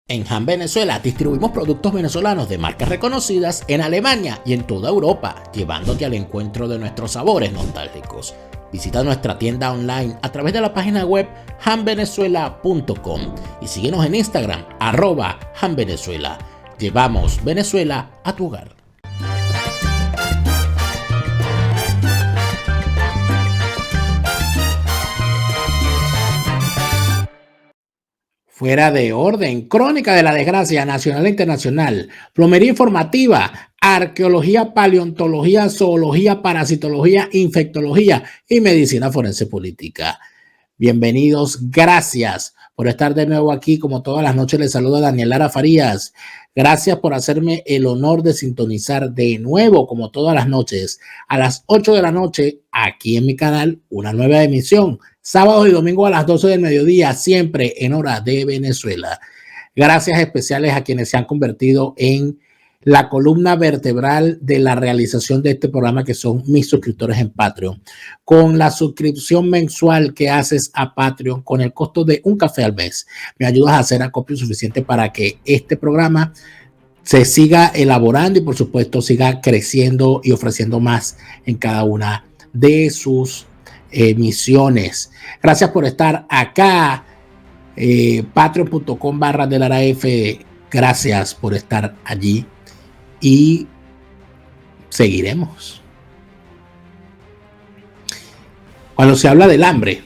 En Han Venezuela distribuimos productos venezolanos de marcas reconocidas en Alemania y en toda Europa, llevándote al encuentro de nuestros sabores nostálgicos. Visita nuestra tienda online a través de la página web hanvenezuela.com y síguenos en Instagram @hanvenezuela. Llevamos Venezuela a tu hogar. Fuera de orden, crónica de la desgracia nacional e internacional, plomería informativa, arqueología, paleontología, zoología, parasitología, infectología y medicina forense política. Bienvenidos, gracias por estar de nuevo aquí. Como todas las noches les saluda Daniel Lara Farías. Gracias por hacerme el honor de sintonizar de nuevo, como todas las noches, a las 8 de la noche, aquí en mi canal, una nueva emisión. Sábados y domingos a las 12 del mediodía, siempre en hora de Venezuela. Gracias especiales a quienes se han convertido en la columna vertebral de la realización de este programa, que son mis suscriptores en Patreon. Con la suscripción mensual que haces a Patreon, con el costo de un café al mes, me ayudas a hacer acopio suficiente para que este programa se siga elaborando y, por supuesto, siga creciendo y ofreciendo más en cada una de sus emisiones. Gracias por estar acá. Patreon.com/delaraf. Gracias por estar allí y seguiremos. Cuando se habla del hambre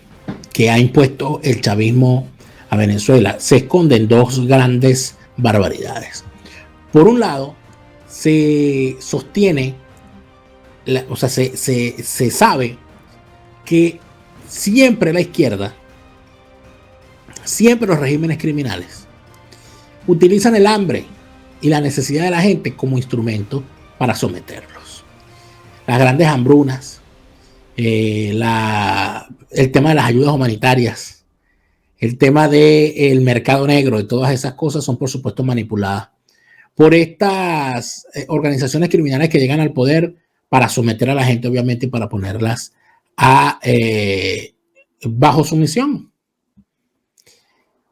que ha impuesto el chavismo a Venezuela, se esconden dos grandes barbaridades. Por un lado, se sostiene, se sabe que siempre la izquierda, siempre los regímenes criminales utilizan el hambre y la necesidad de la gente como instrumento para someterlos. Las grandes hambrunas, el tema de las ayudas humanitarias, el tema del mercado negro y todas esas cosas son, por supuesto, manipuladas por estas organizaciones criminales que llegan al poder para someter a la gente, obviamente, y para ponerlas bajo sumisión.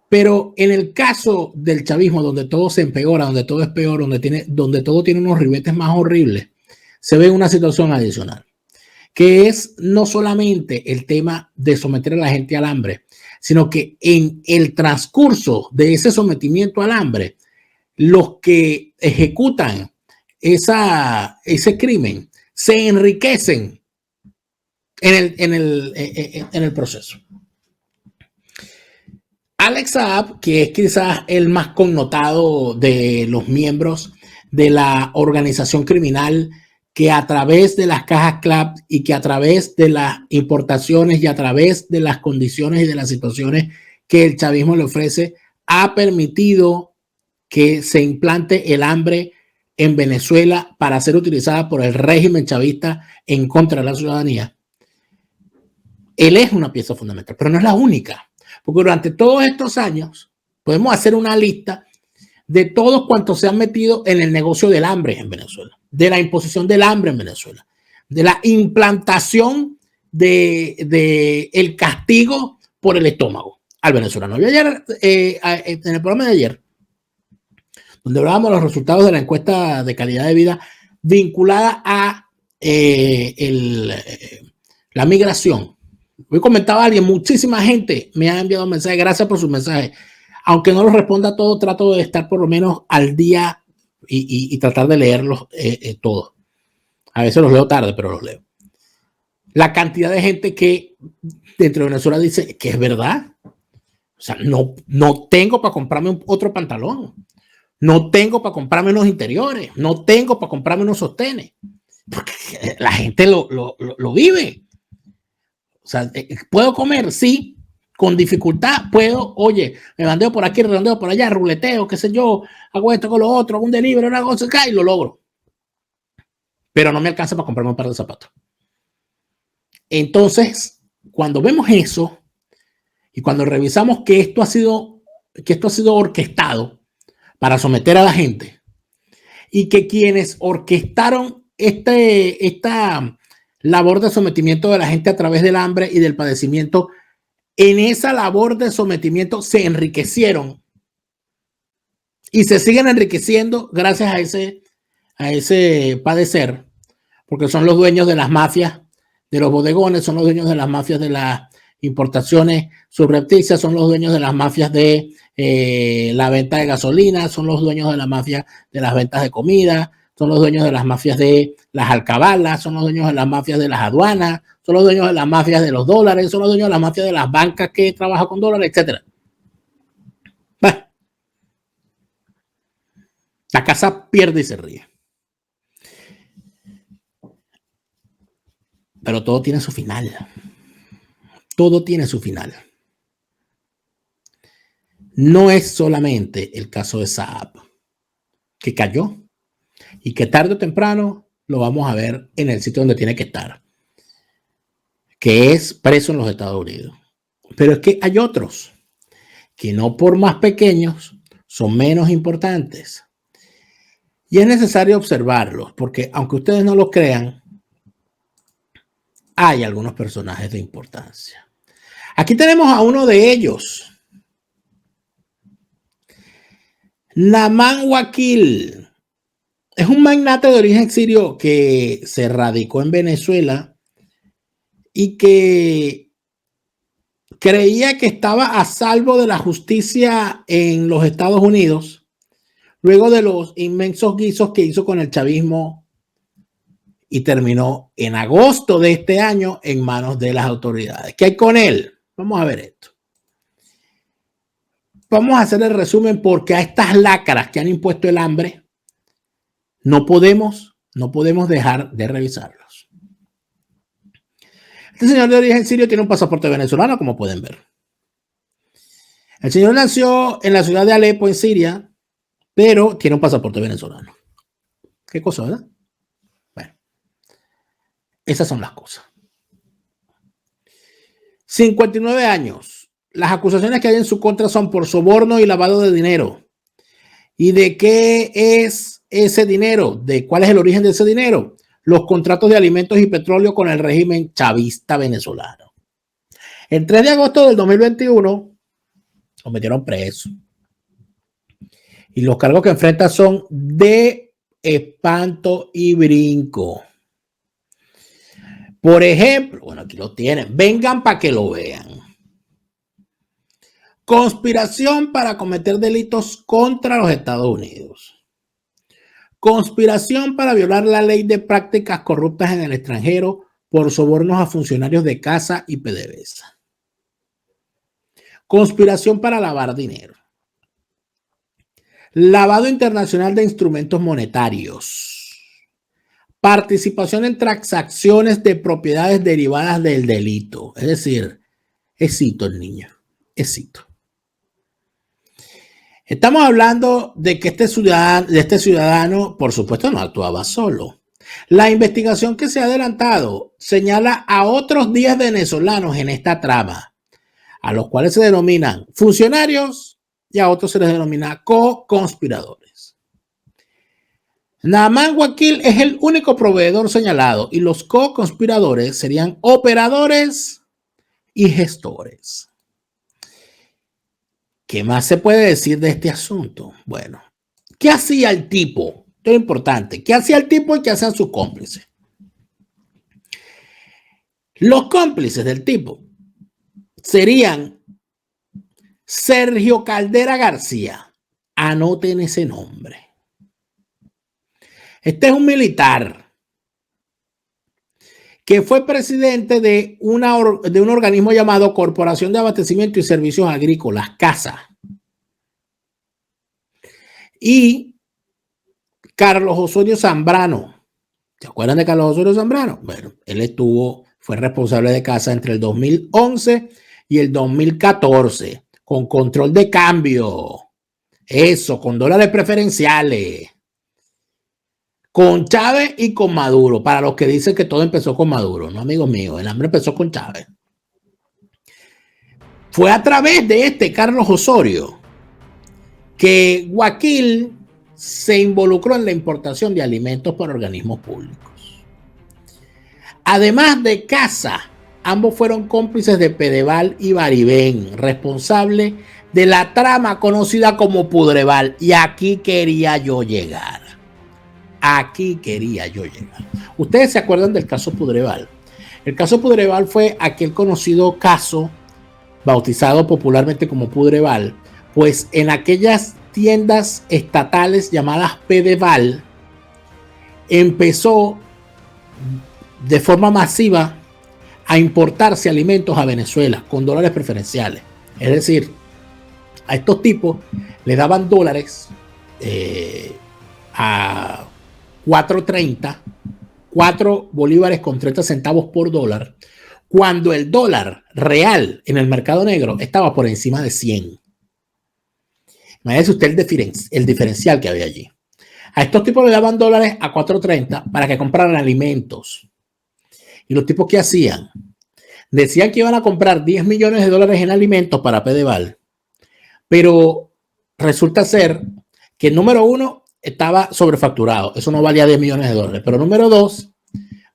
Pero en el caso del chavismo, donde todo se empeora, donde todo es peor, donde todo tiene unos ribetes más horribles, se ve una situación adicional, que es no solamente el tema de someter a la gente al hambre, sino que en el transcurso de ese sometimiento al hambre, los que ejecutan ese crimen se enriquecen en el proceso. Alex Saab, que es quizás el más connotado de los miembros de la organización criminal, que a través de las cajas CLAP y que a través de las importaciones y a través de las condiciones y de las situaciones que el chavismo le ofrece, ha permitido que se implante el hambre en Venezuela para ser utilizada por el régimen chavista en contra de la ciudadanía. Él es una pieza fundamental, pero no es la única. Porque durante todos estos años podemos hacer una lista de todos cuantos se han metido en el negocio del hambre en Venezuela, de la imposición del hambre en Venezuela, de la implantación del castigo por el estómago al venezolano. Yo ayer, en el programa de ayer, donde hablábamos de los resultados de la encuesta de calidad de vida vinculada a la migración. Hoy comentaba a alguien, muchísima gente me ha enviado mensajes, gracias por sus mensajes. Aunque no los responda a todo, trato de estar por lo menos al día y tratar de leerlos todos. A veces los leo tarde, pero los leo. La cantidad de gente que dentro de Venezuela dice que es verdad. O sea, no tengo para comprarme otro pantalón. No tengo para comprarme unos interiores. No tengo para comprarme unos sostenes. Porque la gente lo vive. O sea, ¿puedo comer? Sí. Con dificultad puedo, oye, me bandeo por aquí, redondeo por allá, ruleteo, qué sé yo, hago esto con lo otro, hago un delivery, una cosa acá y lo logro. Pero no me alcanza para comprarme un par de zapatos. Entonces, cuando vemos eso y cuando revisamos que esto ha sido orquestado para someter a la gente y que quienes orquestaron esta labor de sometimiento de la gente a través del hambre y del padecimiento, en esa labor de sometimiento se enriquecieron y se siguen enriqueciendo gracias a ese padecer, porque son los dueños de las mafias de los bodegones, son los dueños de las mafias de las importaciones subrepticias, son los dueños de las mafias de la venta de gasolina, son los dueños de la mafia de las ventas de comida, son los dueños de las mafias de las alcabalas, son los dueños de las mafias de las aduanas, son los dueños de las mafias de los dólares, son los dueños de las mafias de las bancas que trabajan con dólares, etc. Bueno, la casa pierde y se ríe. Pero todo tiene su final. Todo tiene su final. No es solamente el caso de Saab, que cayó y que tarde o temprano lo vamos a ver en el sitio donde tiene que estar, que es preso en los Estados Unidos. Pero es que hay otros que no por más pequeños son menos importantes. Y es necesario observarlos, porque aunque ustedes no lo crean, hay algunos personajes de importancia. Aquí tenemos a uno de ellos, Naman Wakil. Es un magnate de origen sirio que se radicó en Venezuela y que creía que estaba a salvo de la justicia en los Estados Unidos luego de los inmensos guisos que hizo con el chavismo y terminó en agosto de este año en manos de las autoridades. ¿Qué hay con él? Vamos a ver esto. Vamos a hacer el resumen porque a estas lacras que han impuesto el hambre no podemos dejar de revisarlos. Este señor de origen sirio tiene un pasaporte venezolano, como pueden ver. El señor nació en la ciudad de Alepo, en Siria, pero tiene un pasaporte venezolano. ¿Qué cosa, verdad? Bueno, esas son las cosas. 59 años. Las acusaciones que hay en su contra son por soborno y lavado de dinero. ¿Y de qué es ese dinero? ¿De cuál es el origen de ese dinero? Los contratos de alimentos y petróleo con el régimen chavista venezolano. El 3 de agosto del 2021 lo metieron preso. Y los cargos que enfrenta son de espanto y brinco. Por ejemplo, bueno, aquí lo tienen. Vengan para que lo vean. Conspiración para cometer delitos contra los Estados Unidos. Conspiración para violar la ley de prácticas corruptas en el extranjero por sobornos a funcionarios de casa y PDVSA. Conspiración para lavar dinero. Lavado internacional de instrumentos monetarios. Participación en transacciones de propiedades derivadas del delito. Es decir, éxito el niño, éxito. Estamos hablando de que este ciudadano, por supuesto, no actuaba solo. La investigación que se ha adelantado señala a otros 10 venezolanos en esta trama, a los cuales se denominan funcionarios y a otros se les denomina co-conspiradores. Naman Wakil es el único proveedor señalado y los co-conspiradores serían operadores y gestores. ¿Qué más se puede decir de este asunto? Bueno, ¿qué hacía el tipo? Esto es importante. ¿Qué hacía el tipo y qué hacían sus cómplices? Los cómplices del tipo serían Sergio Caldera García. Anoten ese nombre. Este es un militar que fue presidente de un organismo llamado Corporación de Abastecimiento y Servicios Agrícolas, CASA. Y Carlos Osorio Zambrano. ¿Se acuerdan de Carlos Osorio Zambrano? Bueno, él fue responsable de CASA entre el 2011 y el 2014, con control de cambio. Eso, con dólares preferenciales. Con Chávez y con Maduro, para los que dicen que todo empezó con Maduro, no, amigos míos, el hambre empezó con Chávez. Fue a través de este Carlos Osorio que Wakil se involucró en la importación de alimentos para organismos públicos. Además de CASA, Ambos fueron cómplices de Pedeval y Baribén, responsable de la trama conocida como Pudreval. Y aquí quería yo llegar. Aquí quería yo llegar. Ustedes se acuerdan del caso Pudreval. El caso Pudreval fue aquel conocido caso, bautizado popularmente como Pudreval, pues en aquellas tiendas estatales llamadas Pedeval empezó de forma masiva a importarse alimentos a Venezuela con dólares preferenciales. Es decir, a estos tipos les daban dólares a 4.30, 4 bolívares con 30 centavos por dólar, cuando el dólar real en el mercado negro estaba por encima de 100. Imagínese usted el diferencial que había allí. A estos tipos le daban dólares a 4.30 para que compraran alimentos. Y los tipos, ¿qué hacían? Decían que iban a comprar 10 millones de dólares en alimentos para Pedeval, pero resulta ser que el número uno estaba sobrefacturado. Eso no valía 10 millones de dólares. Pero número dos,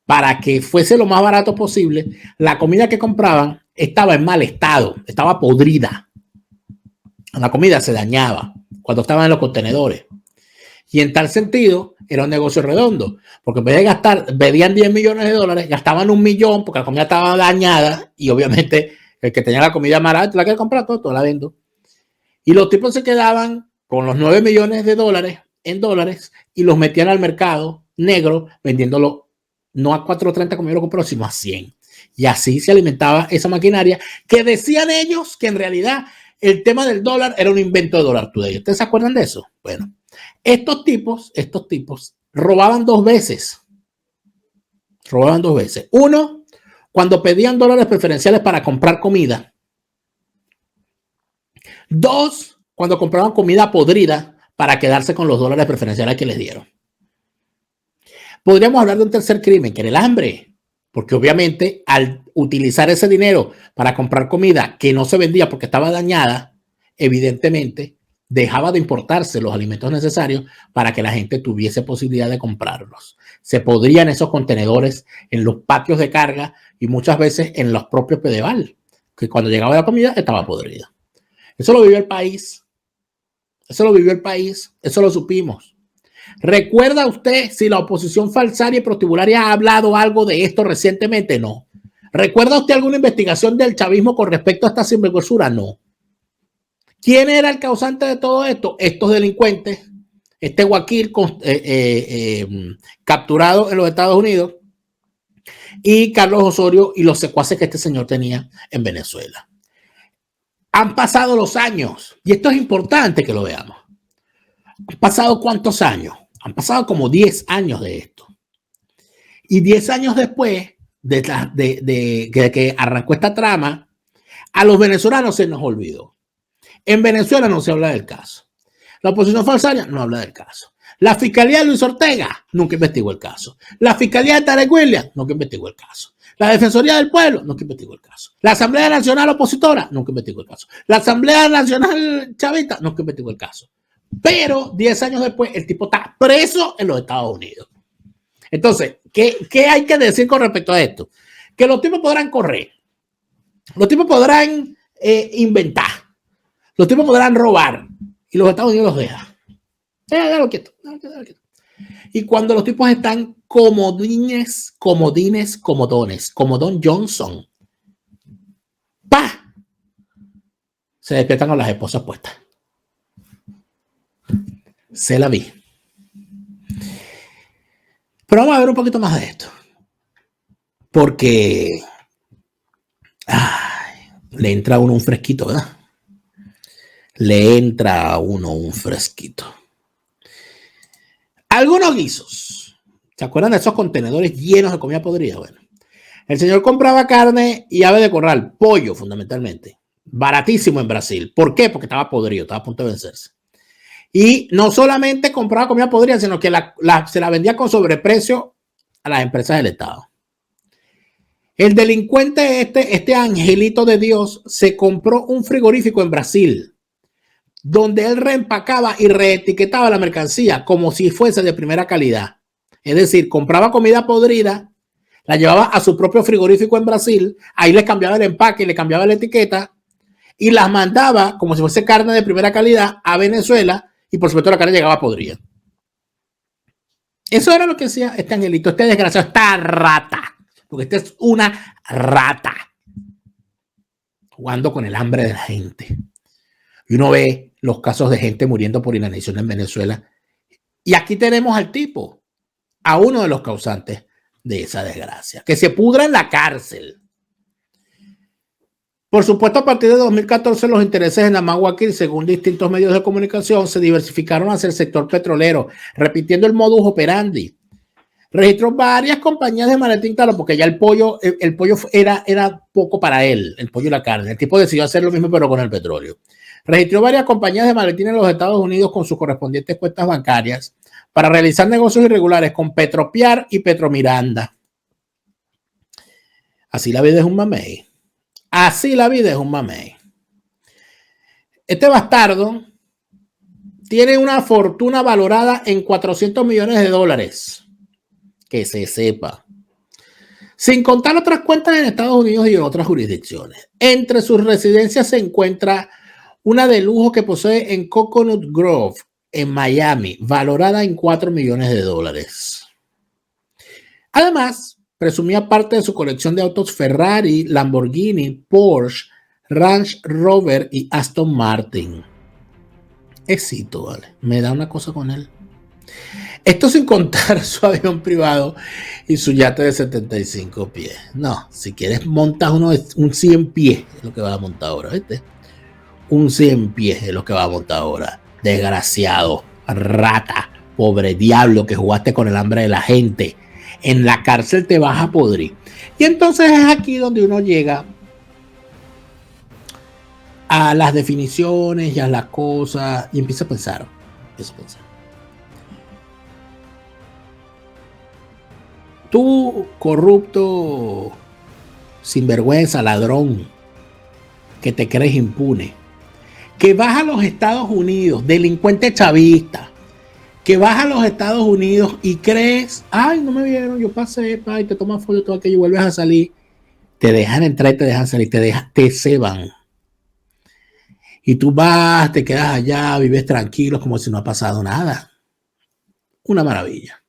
para que fuese lo más barato posible, la comida que compraban estaba en mal estado, estaba podrida. La comida se dañaba cuando estaba en los contenedores. Y en tal sentido, era un negocio redondo, porque en vez de gastar, pedían 10 millones de dólares, gastaban 1 millón porque la comida estaba dañada y obviamente el que tenía la comida barata la quiere comprar todo la vendo. Y los tipos se quedaban con los 9 millones de dólares en dólares y los metían al mercado negro vendiéndolo no a 4.30 como yo lo compré, sino a 100. Y así se alimentaba esa maquinaria que decían ellos que en realidad el tema del dólar era un invento de Dollar Today. ¿Ustedes se acuerdan de eso? Bueno, estos tipos robaban dos veces. Robaban dos veces. Uno, cuando pedían dólares preferenciales para comprar comida. Dos, cuando compraban comida podrida para quedarse con los dólares preferenciales que les dieron. Podríamos hablar de un tercer crimen, que era el hambre, porque obviamente al utilizar ese dinero para comprar comida que no se vendía porque estaba dañada, evidentemente dejaba de importarse los alimentos necesarios para que la gente tuviese posibilidad de comprarlos. Se podrían esos contenedores en los patios de carga y muchas veces en los propios Pedeval, que cuando llegaba la comida estaba podrida. Eso lo vivió el país. Eso lo vivió el país. Eso lo supimos. ¿Recuerda usted si la oposición falsaria y prostibularia ha hablado algo de esto recientemente? No. ¿Recuerda usted alguna investigación del chavismo con respecto a esta sinvergüenzura? No. ¿Quién era el causante de todo esto? Estos delincuentes, este Guaquil capturado en los Estados Unidos y Carlos Osorio y los secuaces que este señor tenía en Venezuela. Han pasado los años y esto es importante que lo veamos. ¿Han pasado cuántos años? Han pasado como 10 años de esto. Y 10 años después de que arrancó esta trama, a los venezolanos se nos olvidó. En Venezuela no se habla del caso. La oposición falsaria no habla del caso. La Fiscalía de Luis Ortega nunca investigó el caso. La Fiscalía de Tarek Williams nunca investigó el caso. La Defensoría del Pueblo nunca investigó el caso. La Asamblea Nacional Opositora nunca investigó el caso. La Asamblea Nacional Chavista nunca investigó el caso. Pero 10 años después el tipo está preso en los Estados Unidos. Entonces, ¿qué hay que decir con respecto a esto? Que los tipos podrán correr. Los tipos podrán inventar. Los tipos podrán robar y los Estados Unidos los dejan. Déjalo quieto. Y cuando los tipos están comodines, como Don Johnson, ¡pa! Se despiertan con las esposas puestas. Se la vi. Pero vamos a ver un poquito más de esto. Porque le entra a uno un fresquito, ¿verdad? Le entra a uno un fresquito. Algunos guisos. ¿Se acuerdan de esos contenedores llenos de comida podrida? Bueno, el señor compraba carne y ave de corral, pollo fundamentalmente, baratísimo en Brasil. ¿Por qué? Porque estaba podrido, estaba a punto de vencerse. Y no solamente compraba comida podrida, sino que se la vendía con sobreprecio a las empresas del Estado. El delincuente este angelito de Dios se compró un frigorífico en Brasil, donde él reempacaba y reetiquetaba la mercancía como si fuese de primera calidad. Es decir, compraba comida podrida, La llevaba a su propio frigorífico en Brasil, ahí les cambiaba el empaque, le cambiaba la etiqueta y las mandaba como si fuese carne de primera calidad a Venezuela y por supuesto la carne llegaba podrida. Eso era lo que decía este angelito, este desgraciado, esta rata, porque esta es una rata jugando con el hambre de la gente. Y uno ve los casos de gente muriendo por inanición en Venezuela. Y aquí tenemos al tipo, a uno de los causantes de esa desgracia, que se pudra en la cárcel. Por supuesto, a partir de 2014, los intereses en Amaguaquil, según distintos medios de comunicación, se diversificaron hacia el sector petrolero, repitiendo el modus operandi. Registró varias compañías de maletín, claro, porque ya el pollo era poco para él, el pollo y la carne. El tipo decidió hacer lo mismo, pero con el petróleo. Registró varias compañías de maletín en los Estados Unidos con sus correspondientes cuentas bancarias para realizar negocios irregulares con Petropiar y Petromiranda. Así la vida es un mamey. Así la vida es un mamey. Este bastardo tiene una fortuna valorada en 400 millones de dólares. Que se sepa. Sin contar otras cuentas en Estados Unidos y en otras jurisdicciones. Entre sus residencias se encuentra una de lujo que posee en Coconut Grove, en Miami, valorada en 4 millones de dólares. Además, presumía parte de su colección de autos Ferrari, Lamborghini, Porsche, Range Rover y Aston Martin. Éxito, vale. Me da una cosa con él. Esto sin contar su avión privado y su yate de 75 pies. No, si quieres montas un 100 pies, es lo que va a montar ahora, ¿viste? Un 100 pies es lo que va a montar ahora. Desgraciado, rata, pobre diablo que jugaste con el hambre de la gente. En la cárcel te vas a podrir. Y entonces es aquí donde uno llega a las definiciones y a las cosas y empieza a pensar. Tú, corrupto, sinvergüenza, ladrón, que te crees impune, que vas a los Estados Unidos, delincuente chavista, que vas a los Estados Unidos y crees, ay, no me vieron, yo pasé, y te tomas foto, todo aquello, y vuelves a salir, te dejan entrar y te dejan salir, te ceban. Y tú vas, te quedas allá, vives tranquilo como si no ha pasado nada. Una maravilla.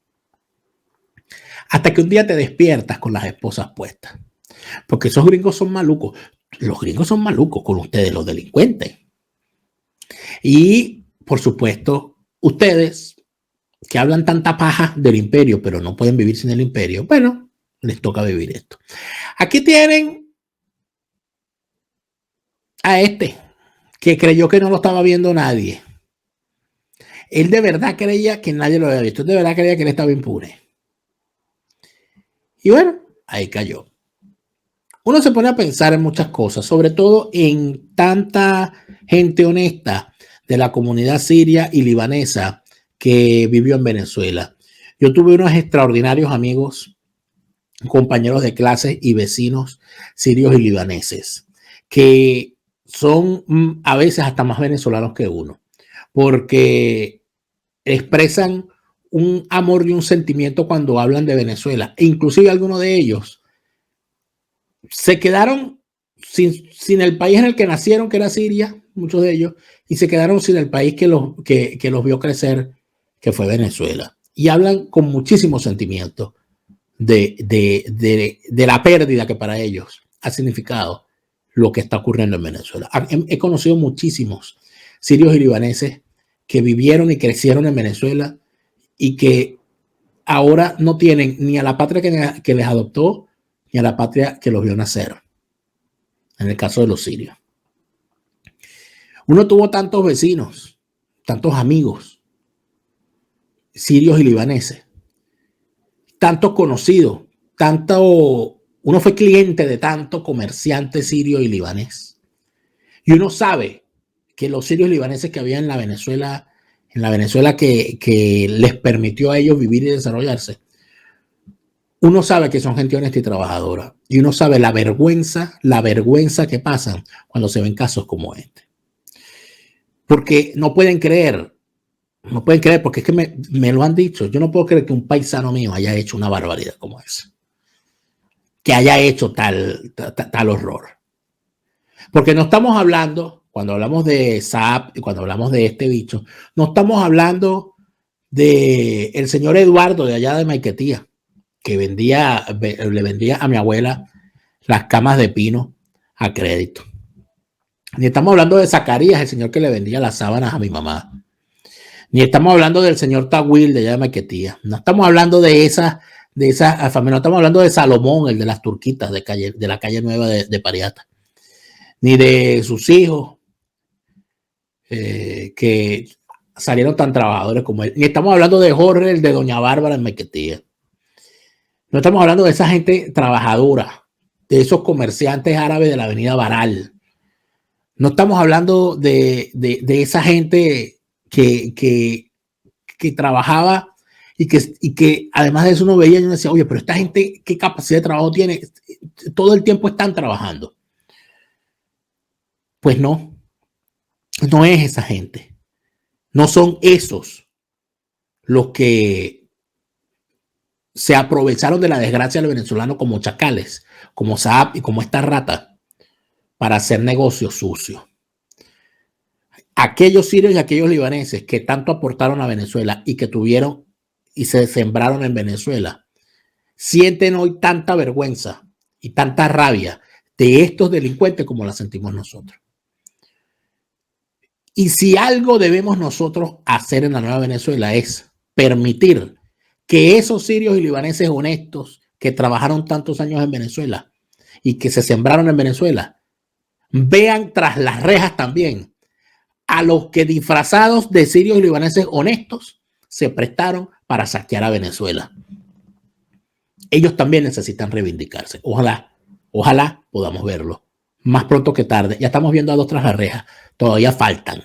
Hasta que un día te despiertas con las esposas puestas. Porque esos gringos son malucos. Los gringos son malucos con ustedes, los delincuentes. Y, por supuesto, ustedes que hablan tanta paja del imperio, pero no pueden vivir sin el imperio, bueno, les toca vivir esto. Aquí tienen a este, que creyó que no lo estaba viendo nadie. Él de verdad creía que nadie lo había visto. Él de verdad creía que él estaba impune. Y bueno, ahí cayó. Uno se pone a pensar en muchas cosas, sobre todo en tanta gente honesta de la comunidad siria y libanesa que vivió en Venezuela. Yo tuve unos extraordinarios amigos, compañeros de clase y vecinos sirios y libaneses, que son a veces hasta más venezolanos que uno, porque expresan un amor y un sentimiento cuando hablan de Venezuela. E inclusive algunos de ellos se quedaron sin el país en el que nacieron, que era Siria, muchos de ellos, y se quedaron sin el país que los vio crecer, que fue Venezuela. Y hablan con muchísimo sentimiento de la pérdida que para ellos ha significado lo que está ocurriendo en Venezuela. He conocido muchísimos sirios y libaneses que vivieron y crecieron en Venezuela y que ahora no tienen ni a la patria que les adoptó, ni a la patria que los vio nacer. En el caso de los sirios. Uno tuvo tantos vecinos, tantos amigos, sirios y libaneses, tantos conocidos, uno fue cliente de tanto comerciante sirio y libanés. Y uno sabe que los sirios y libaneses que había en la Venezuela que les permitió a ellos vivir y desarrollarse, uno sabe que son gente honesta y trabajadora. Y uno sabe la vergüenza que pasan cuando se ven casos como este. Porque no pueden creer, porque es que me lo han dicho. Yo no puedo creer que un paisano mío haya hecho una barbaridad como esa. que haya hecho tal horror. Porque no estamos hablando, cuando hablamos de Saab y cuando hablamos de este bicho, no estamos hablando de el señor Eduardo de allá de Maiquetía, que le vendía a mi abuela las camas de pino a crédito. Ni estamos hablando de Zacarías, el señor que le vendía las sábanas a mi mamá. Ni estamos hablando del señor Tawil de allá de Maiquetía. No estamos hablando de esa familia. No estamos hablando de Salomón, el de las turquitas de la calle nueva de Pariata. Ni de sus hijos, que salieron tan trabajadores como él. Ni estamos hablando de Jorge, el de Doña Bárbara en Maiquetía. No estamos hablando de esa gente trabajadora, de esos comerciantes árabes de la avenida Baral. No estamos hablando de esa gente que trabajaba y que además de eso uno veía y uno decía, oye, pero esta gente, ¿qué capacidad de trabajo tiene? Todo el tiempo están trabajando. Pues no es esa gente. No son esos los que se aprovecharon de la desgracia del venezolano como chacales, como Saab y como esta rata para hacer negocios sucios. Aquellos sirios y aquellos libaneses que tanto aportaron a Venezuela y que tuvieron y se sembraron en Venezuela, sienten hoy tanta vergüenza y tanta rabia de estos delincuentes como la sentimos nosotros. Y si algo debemos nosotros hacer en la nueva Venezuela es permitir que esos sirios y libaneses honestos que trabajaron tantos años en Venezuela y que se sembraron en Venezuela, vean tras las rejas también a los que disfrazados de sirios y libaneses honestos se prestaron para saquear a Venezuela. Ellos también necesitan reivindicarse. Ojalá podamos verlo. Más pronto que tarde. Ya estamos viendo a dos tras las rejas. Todavía faltan.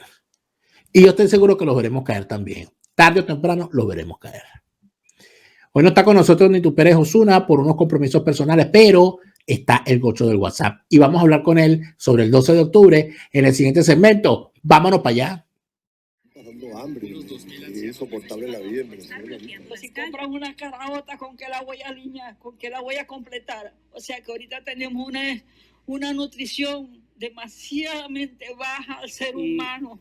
Y yo estoy seguro que los veremos caer también. Tarde o temprano los veremos caer. Hoy no está con nosotros Nito Pérez Osuna por unos compromisos personales, pero está el gocho del WhatsApp. Y vamos a hablar con él sobre el 12 de octubre en el siguiente segmento. Vámonos para allá. Pasando hambre, es insoportable la vida en Venezuela. Pues si compras una caraota, ¿con qué la voy a alinear? ¿Con qué la voy a completar? O sea que ahorita tenemos una nutrición demasiadamente baja al ser humano.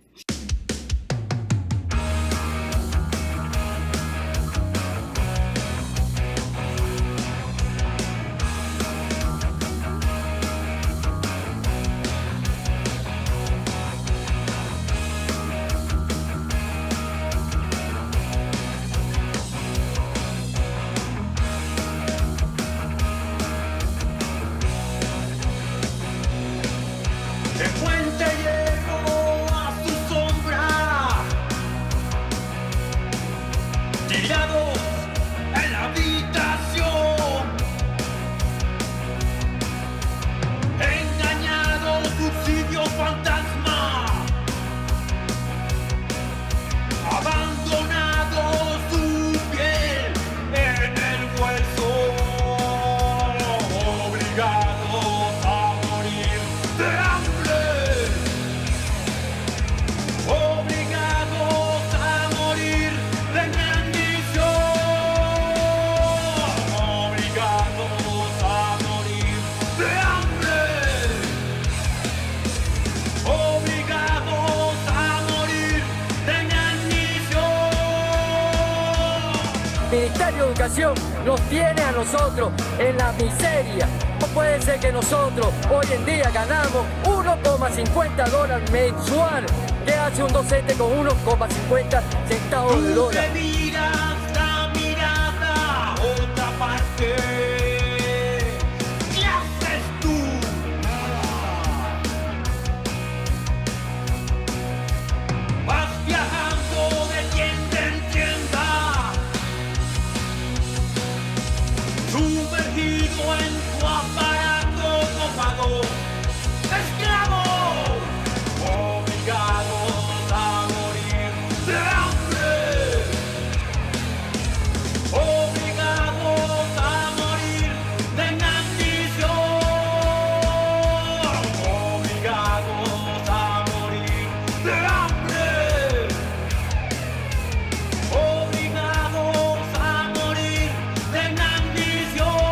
Ministerio de Educación nos tiene a nosotros en la miseria. No puede ser que nosotros hoy en día ganamos $1,50 mensual. ¿Qué hace un docente con 1,50 centavos de dólar? Tú te miras la mirada a otra parte. ¿Qué haces tú? Vas viajando de tienda en tienda, sumergido en tu aparato copago, esclavo, obligados a morir de hambre, obligados a morir de inanición, obligados a morir de hambre, obligados a morir de inanición.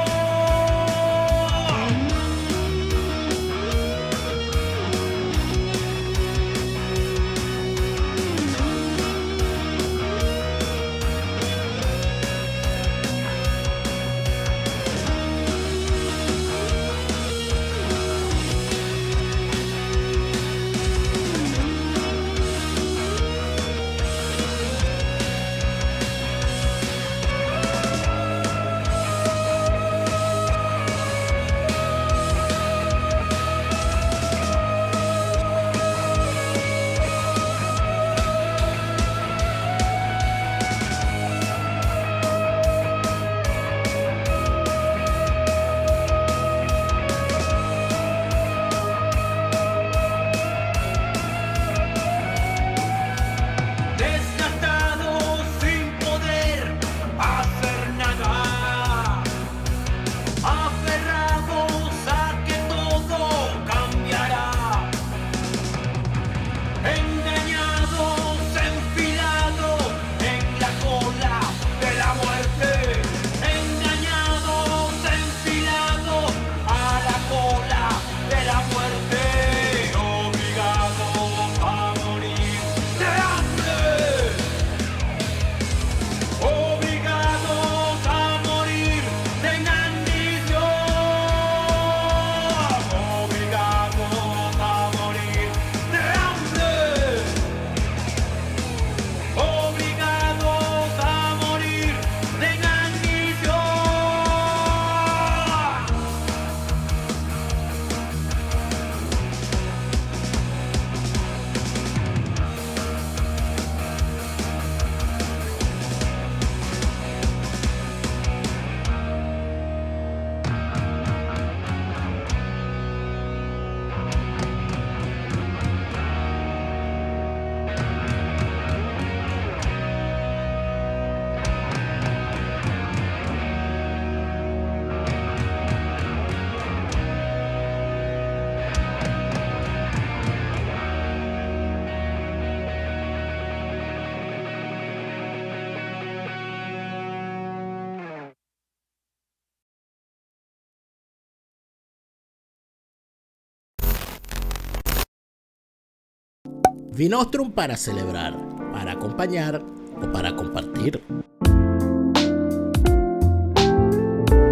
Vinostrum para celebrar, para acompañar o para compartir.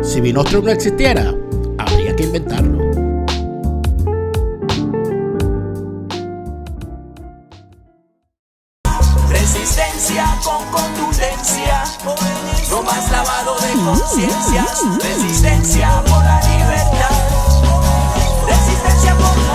Si Vinostrum no existiera, habría que inventarlo. Resistencia con contundencia, no más lavado de conciencias. Resistencia por la libertad, resistencia por la